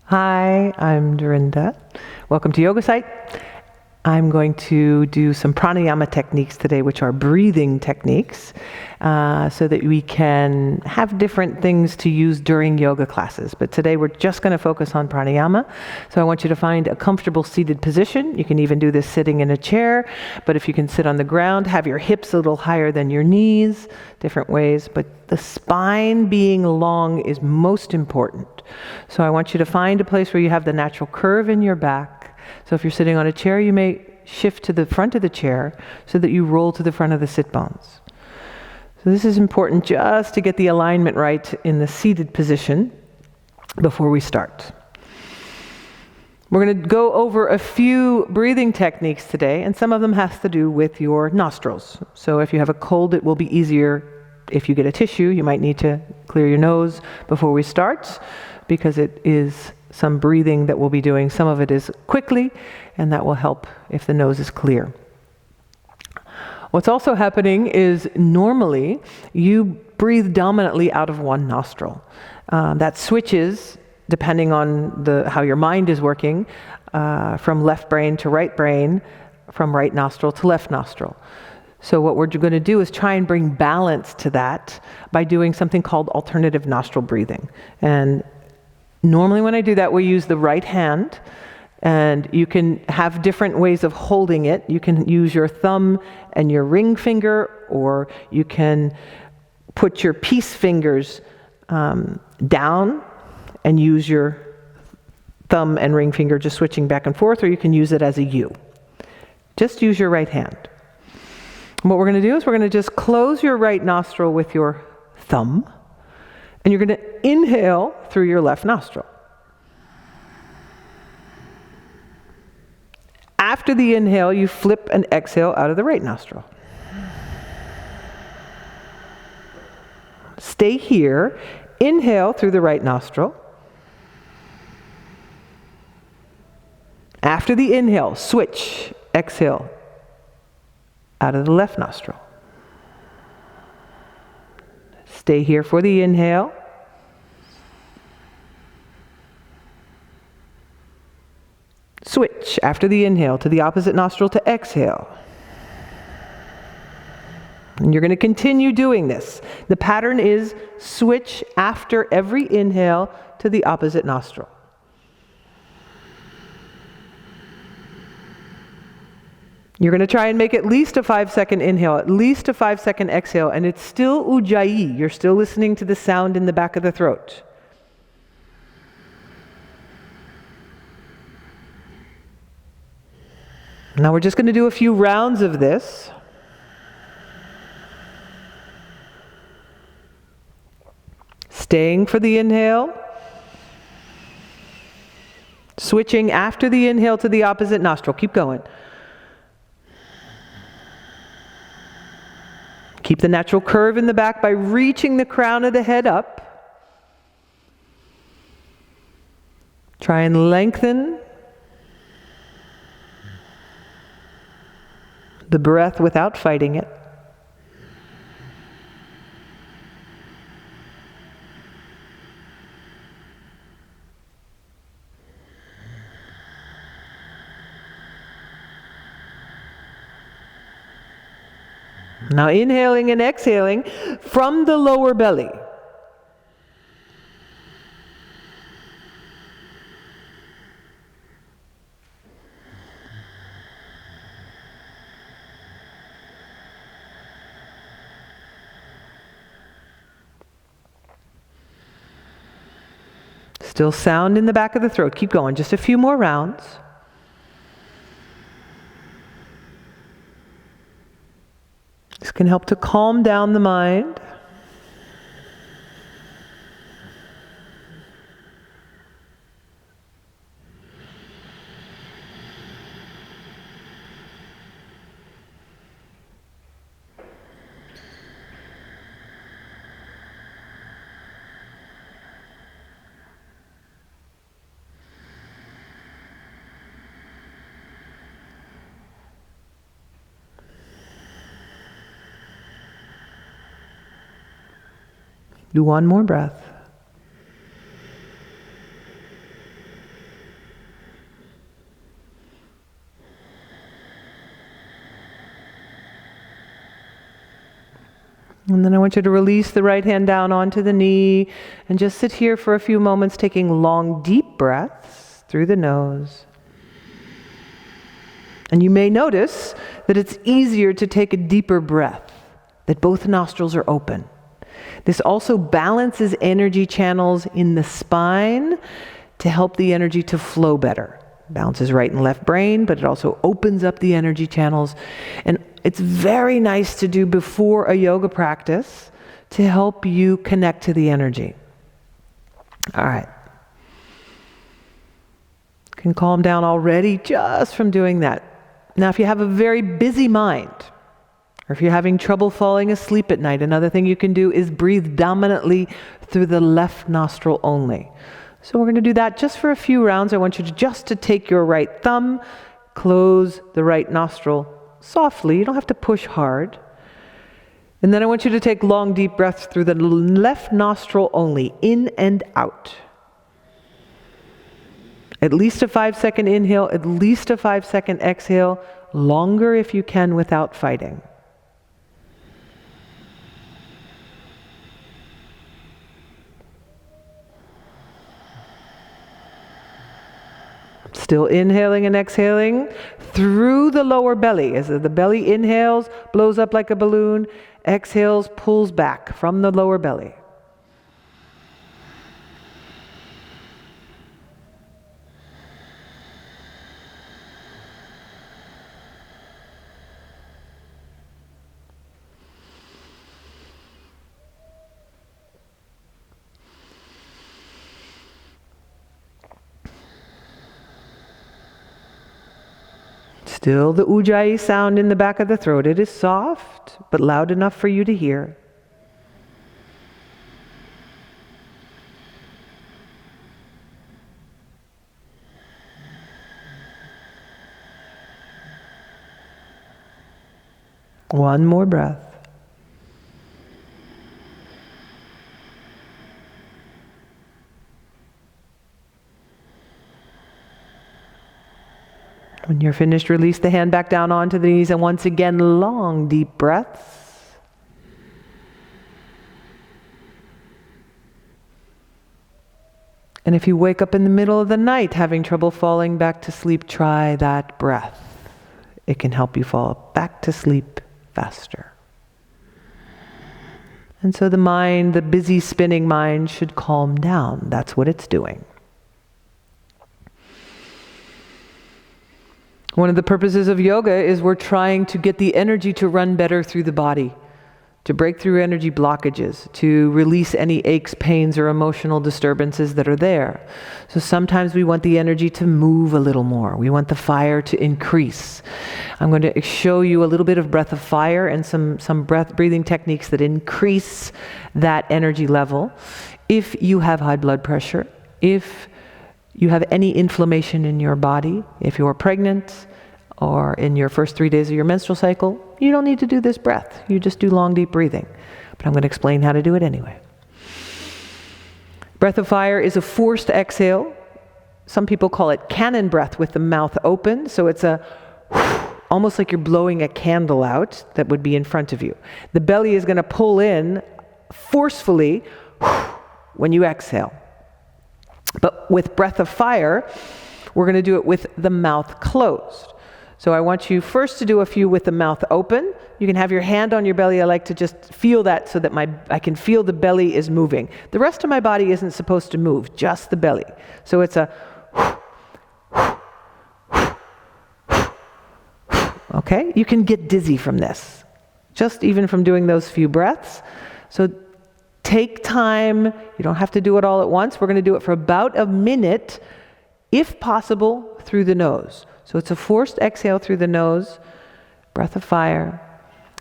Hi, I'm Dorinda. Welcome to Yoga Site. I'm going to do some pranayama techniques today, which are breathing techniques, so that we can have different things to use during yoga classes. But today we're just going to focus on pranayama. So I want you to find a comfortable seated position. You can even do this sitting in a chair, but if you can sit on the ground, have your hips a little higher than your knees, different ways. But the spine being long is most important. So I want you to find a place where you have the natural curve in your back. So if you're sitting on a chair, you may shift to the front of the chair so that you roll to the front of the sit bones. So this is important just to get the alignment right in the seated position before we start. We're going to go over a few breathing techniques today, and some of them has to do with your nostrils. So if you have a cold, it will be easier. If you get a tissue, you might need to clear your nose before we start, because it is some breathing that we'll be doing. Some of it is quickly, and that will help if the nose is clear. What's also happening is normally you breathe dominantly out of one nostril. That switches depending on how your mind is working, from left brain to right brain, from right nostril to left nostril. So what we're going to do is try and bring balance to that by doing something called alternative nostril breathing. And normally when I do that, we use the right hand, and you can have different ways of holding it. You can use your thumb and your ring finger, or you can put your peace fingers down and use your thumb and ring finger just switching back and forth, or you can use it as a U. Just use your right hand. And what we're going to do is we're going to just close your right nostril with your thumb, and you're going to inhale through your left nostril. After the inhale, you flip and exhale out of the right nostril. Stay here. Inhale through the right nostril. After the inhale, switch, exhale out of the left nostril. Stay here for the inhale. Switch after the inhale to the opposite nostril to exhale. And you're going to continue doing this. The pattern is switch after every inhale to the opposite nostril. You're going to try and make at least a 5-second inhale, at least a 5-second exhale, and it's still ujjayi. You're still listening to the sound in the back of the throat. Now we're just going to do a few rounds of this. Staying for the inhale. Switching after the inhale to the opposite nostril. Keep going. Keep the natural curve in the back by reaching the crown of the head up. Try and lengthen the breath without fighting it. Now inhaling and exhaling from the lower belly. Still sound in the back of the throat. Keep going. Just a few more rounds. This can help to calm down the mind. Do one more breath. then I want you to release the right hand down onto the knee and just sit here for a few moments, taking long, deep breaths through the nose. And you may notice that it's easier to take a deeper breath, that both nostrils are open. This also balances energy channels in the spine to help the energy to flow better. Balances right and left brain, but it also opens up the energy channels. And it's very nice to do before a yoga practice to help you connect to the energy. All right. Can calm down already just from doing that. Now, if you have a very busy mind, or if you're having trouble falling asleep at night, another thing you can do is breathe dominantly through the left nostril only. So we're going to do that just for a few rounds. I want you to just take your right thumb, close the right nostril softly. You don't have to push hard. And then I want you to take long, deep breaths through the left nostril only, in and out. At least a 5-second inhale, at least a 5-second exhale, longer if you can without fighting. Still inhaling and exhaling through the lower belly. As the belly inhales, blows up like a balloon, exhales, pulls back from the lower belly. Still the ujjayi sound in the back of the throat. It is soft, but loud enough for you to hear. One more breath. When you're finished, release the hand back down onto the knees, and once again, long, deep breaths. And if you wake up in the middle of the night having trouble falling back to sleep, try that breath. It can help you fall back to sleep faster. And so the mind, the busy spinning mind, should calm down. That's what it's doing. One of the purposes of yoga is we're trying to get the energy to run better through the body, to break through energy blockages, to release any aches, pains, or emotional disturbances that are there. So sometimes we want the energy to move a little more. We want the fire to increase. I'm going to show you a little bit of breath of fire and some breathing techniques that increase that energy level. If you have high blood pressure, if you have any inflammation in your body, if you're pregnant or in your first 3 days of your menstrual cycle, you don't need to do this breath. You just do long, deep breathing. But I'm going to explain how to do it anyway. Breath of fire is a forced exhale. Some people call it cannon breath with the mouth open. So it's almost like you're blowing a candle out that would be in front of you. The belly is going to pull in forcefully when you exhale. But with breath of fire, we're going to do it with the mouth closed. So I want you first to do a few with the mouth open. You can have your hand on your belly. I like to just feel that so that I can feel the belly is moving. The rest of my body isn't supposed to move, just the belly. So it's a okay? You can get dizzy from this, just even from doing those few breaths. So take time. You don't have to do it all at once. We're going to do it for about a minute, if possible, through the nose. So it's a forced exhale through the nose, breath of fire,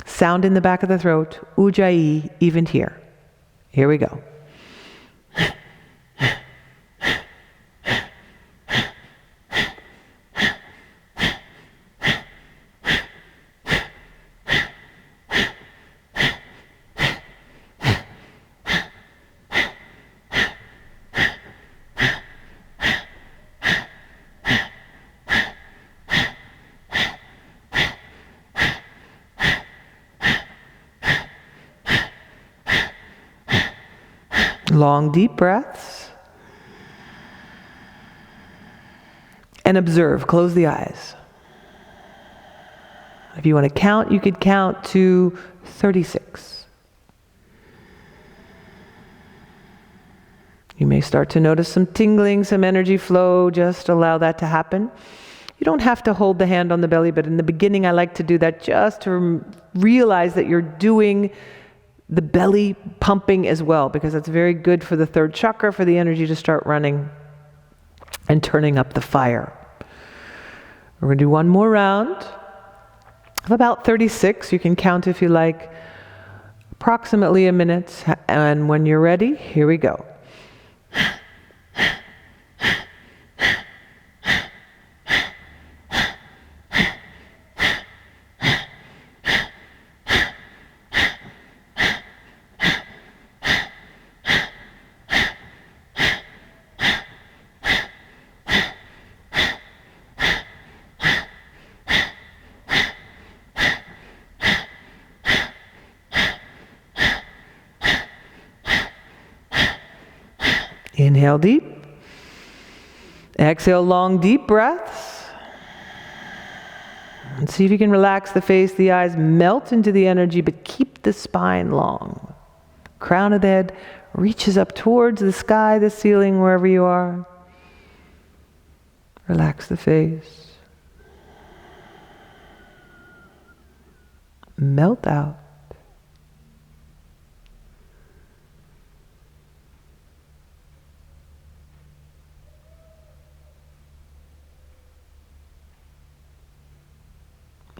sound in the back of the throat, ujjayi, even here. Here we go. Long, deep breaths. And observe. Close the eyes. If you want to count, you could count to 36. You may start to notice some tingling, some energy flow. Just allow that to happen. You don't have to hold the hand on the belly, but in the beginning I like to do that just to realize that you're doing the belly pumping as well, because that's very good for the third chakra, for the energy to start running and turning up the fire. We're going to do one more round of about 36. You can count if you like, approximately a minute. And when you're ready, here we go. Inhale deep. Exhale long, deep breaths. And see if you can relax the face, the eyes, melt into the energy, but keep the spine long. Crown of the head reaches up towards the sky, the ceiling, wherever you are. Relax the face. Melt out.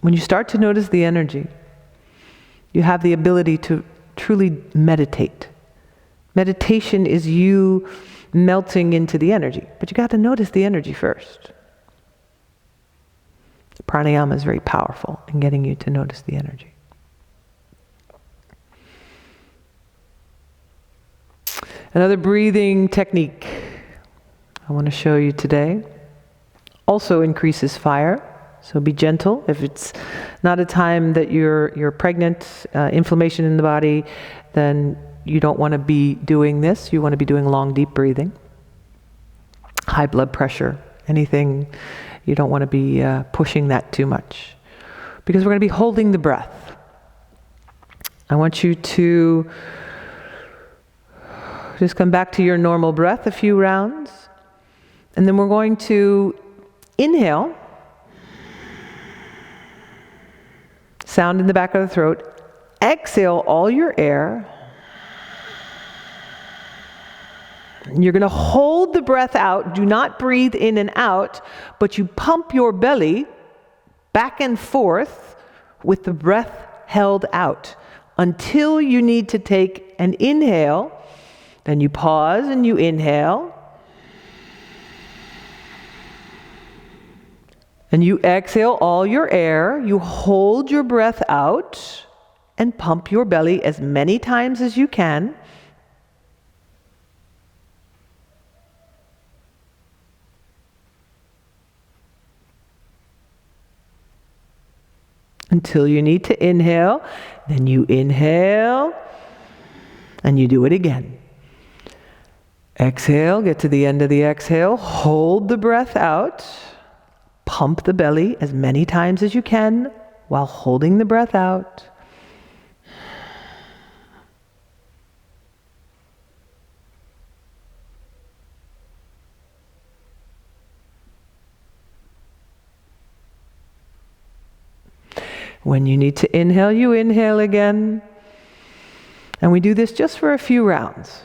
When you start to notice the energy, you have the ability to truly meditate. Meditation is you melting into the energy, but you got to notice the energy first. Pranayama is very powerful in getting you to notice the energy. Another breathing technique I want to show you today also increases fire. So be gentle. If it's not a time that you're pregnant, inflammation in the body, then you don't want to be doing this. You want to be doing long, deep breathing. High blood pressure, anything, you don't want to be pushing that too much. Because we're going to be holding the breath. I want you to just come back to your normal breath a few rounds. And then we're going to inhale. Sound in the back of the throat. Exhale all your air. You're going to hold the breath out. Do not breathe in and out, but you pump your belly back and forth with the breath held out until you need to take an inhale. Then you pause and you inhale. And you exhale all your air, you hold your breath out and pump your belly as many times as you can. Until you need to inhale, then you inhale and you do it again. Exhale, get to the end of the exhale, hold the breath out. Pump the belly as many times as you can while holding the breath out. When you need to inhale, you inhale again. And we do this just for a few rounds.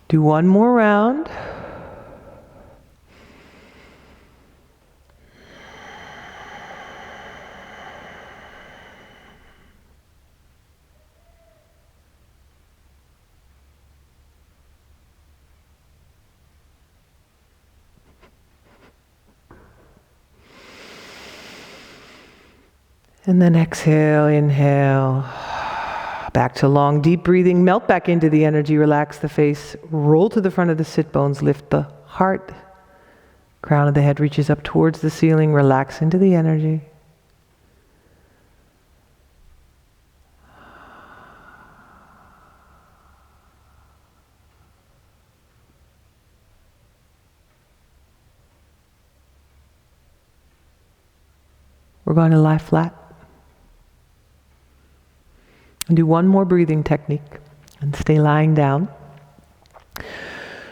Do one more round. And then exhale, inhale. Back to long, deep breathing. Melt back into the energy. Relax the face. Roll to the front of the sit bones. Lift the heart. Crown of the head reaches up towards the ceiling. Relax into the energy. We're going to lie flat. And do one more breathing technique. And stay lying down.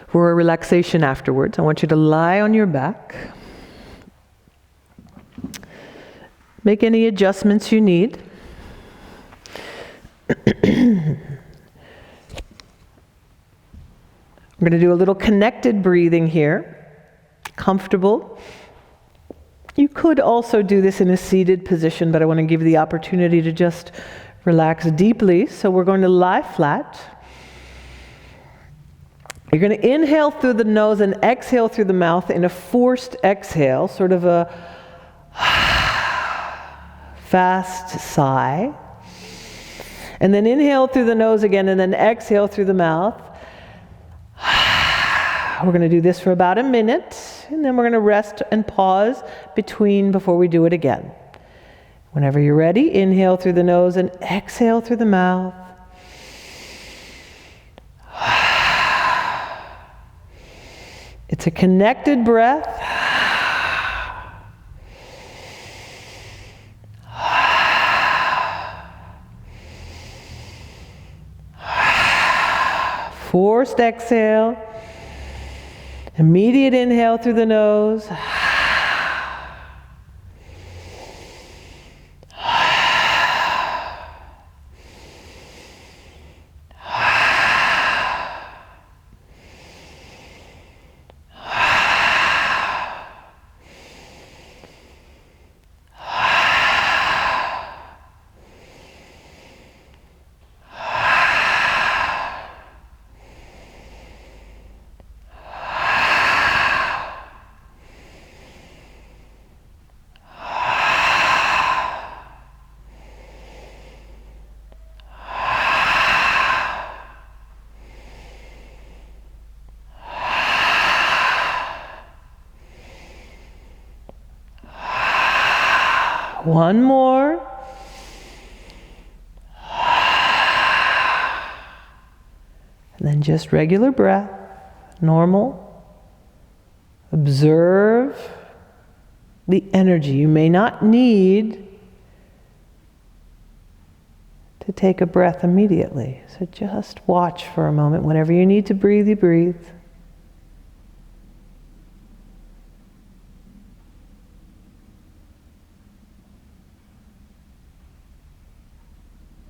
For a relaxation afterwards, I want you to lie on your back. Make any adjustments you need. We're going to do a little connected breathing here. Comfortable. You could also do this in a seated position, but I want to give you the opportunity to just relax deeply. So we're going to lie flat. You're going to inhale through the nose and exhale through the mouth in a forced exhale, sort of a fast sigh. And then inhale through the nose again and then exhale through the mouth. We're going to do this for about a minute, and then we're going to rest and pause before we do it again. Whenever you're ready, inhale through the nose and exhale through the mouth. It's a connected breath. Forced exhale. Immediate inhale through the nose. One more. And then just regular breath, normal. Observe the energy. You may not need to take a breath immediately. So just watch for a moment. Whenever you need to breathe, you breathe.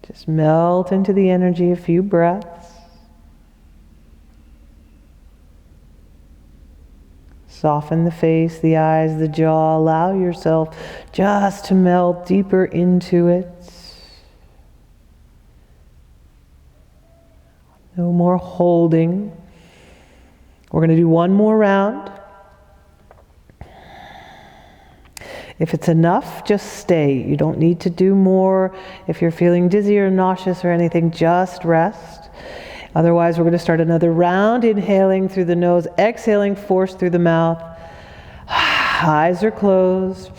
Just melt into the energy a few breaths. Soften the face, the eyes, the jaw. Allow yourself just to melt deeper into it. No more holding. We're going to do one more round. If it's enough, just stay. You don't need to do more. If you're feeling dizzy or nauseous or anything, just rest. Otherwise, we're going to start another round, inhaling through the nose, exhaling, forced through the mouth. Eyes are closed.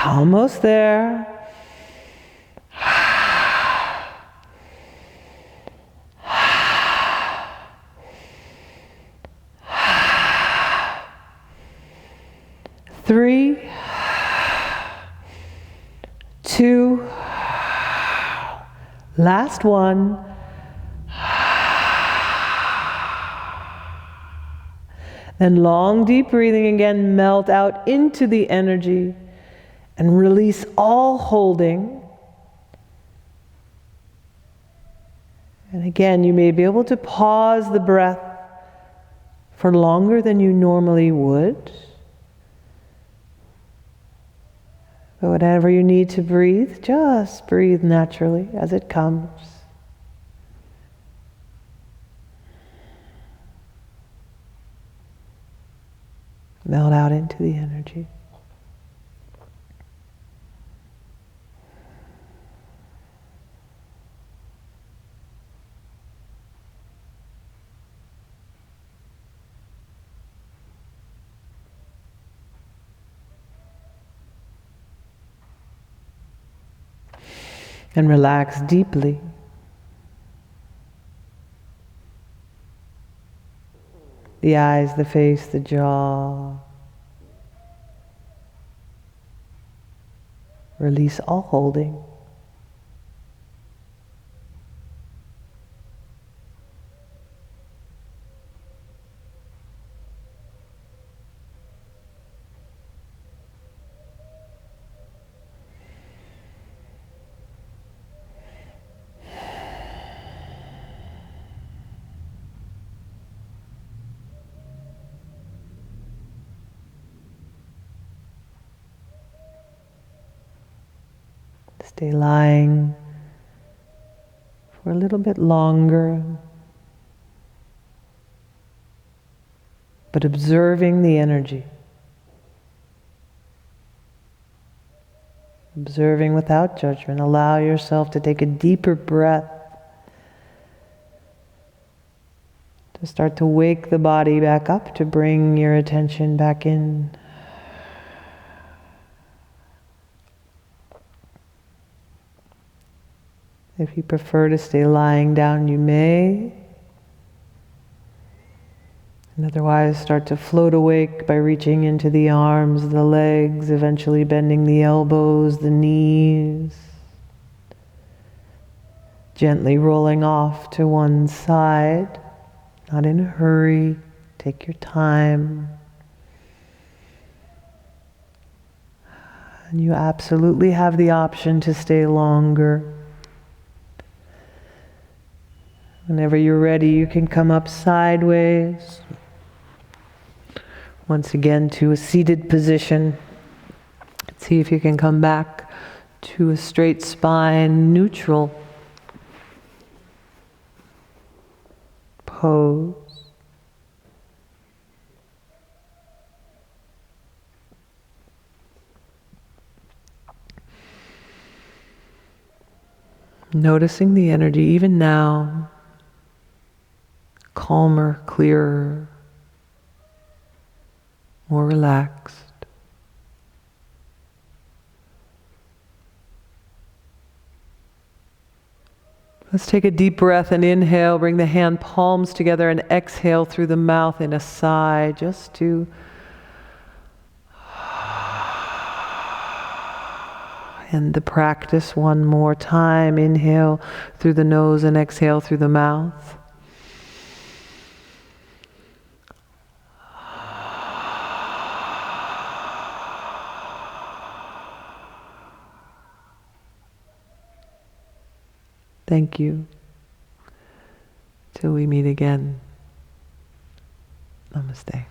Almost there. 2. Last one. Then long, deep breathing again, melt out into the energy and release all holding. And again, you may be able to pause the breath for longer than you normally would. But whatever you need to breathe, just breathe naturally as it comes. Melt out into the energy. And relax deeply. The eyes, the face, the jaw. Release all holding. Stay lying for a little bit longer, but observing the energy. Observing without judgment. Allow yourself to take a deeper breath, to start to wake the body back up, to bring your attention back in. If you prefer to stay lying down, you may. And otherwise, start to float awake by reaching into the arms, the legs, eventually bending the elbows, the knees. Gently rolling off to one side, not in a hurry. Take your time. And you absolutely have the option to stay longer. Whenever you're ready, you can come up sideways. Once again to a seated position. See if you can come back to a straight spine, neutral pose. Noticing the energy even now. Calmer, clearer, more relaxed. Let's take a deep breath and inhale, bring the hand palms together and exhale through the mouth in a sigh, just to end the practice one more time. Inhale through the nose and exhale through the mouth. Thank you. Till we meet again. Namaste.